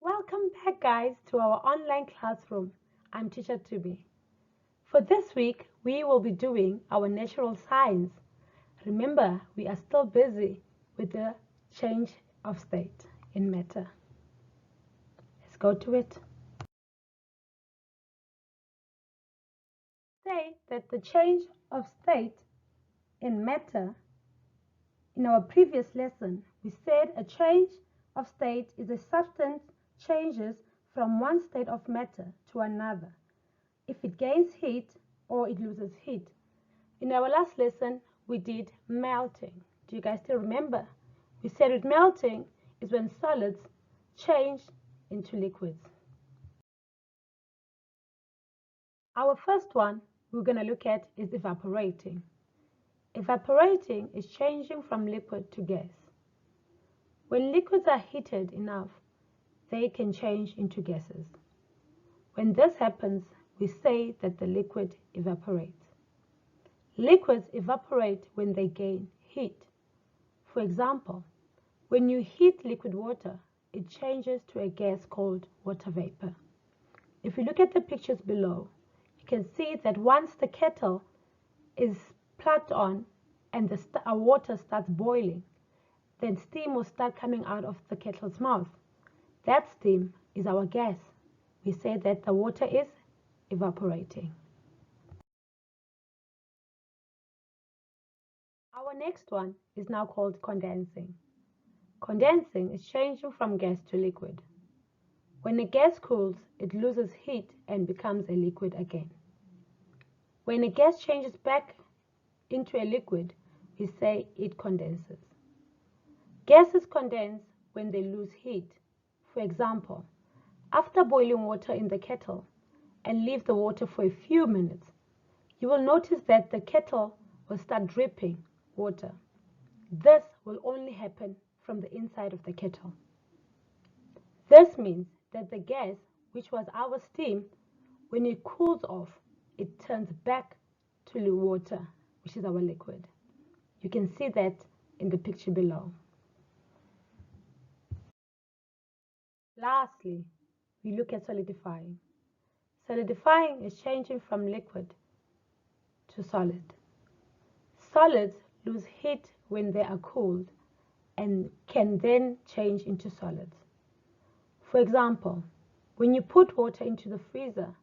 Welcome back, guys, to our online classroom. I'm Teacher Tubi. For this week, we will be doing our natural science. Remember, we are still busy with the change of state in matter. Let's go to it. Say that the change of state in matter, in our previous lesson, we said a change of state is a substance changes from one state of matter to another if it gains heat or it loses heat. In our last lesson, we did melting. Do you guys still remember? We said with melting is when solids change into liquids. Our first one we're going to look at is evaporating. Evaporating is changing from liquid to gas. When liquids are heated enough, they can change into gases. When this happens, we say that the liquid evaporates. Liquids evaporate when they gain heat. For example, when you heat liquid water, it changes to a gas called water vapor. If you look at the pictures below, you can see that once the kettle is plugged on and the water starts boiling, then steam will start coming out of the kettle's mouth. That steam is our gas. We say that the water is evaporating. Our next one is now called condensing. Condensing is changing from gas to liquid. When a gas cools, it loses heat and becomes a liquid again. When a gas changes back into a liquid, we say it condenses. Gases condense when they lose heat. For example, after boiling water in the kettle and leave the water for a few minutes, you will notice that the kettle will start dripping water. This will only happen from the inside of the kettle. This means that the gas, which was our steam, when it cools off, it turns back to water, which is our liquid. You can see that in the picture below. Lastly, we look at solidifying. Solidifying is changing from liquid to solid. Solids lose heat when they are cooled and can then change into solids. For example, when you put water into the freezer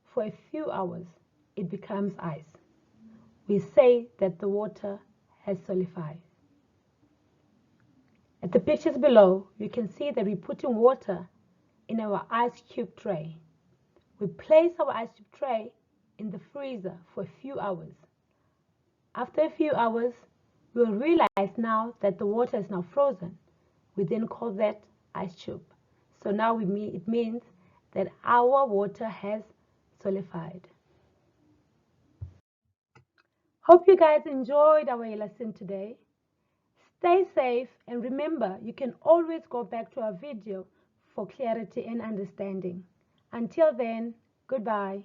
for a few hours, it becomes ice. We say that the water has solidified. At the pictures below, you can see that we're putting water in our ice cube tray. We place our ice cube tray in the freezer for a few hours. After a few hours, we will realize now that the water is now frozen. We then call that ice cube. So now it means that our water has solidified. Hope you guys enjoyed our lesson today. Stay safe and remember, you can always go back to our video for clarity and understanding. Until then, goodbye.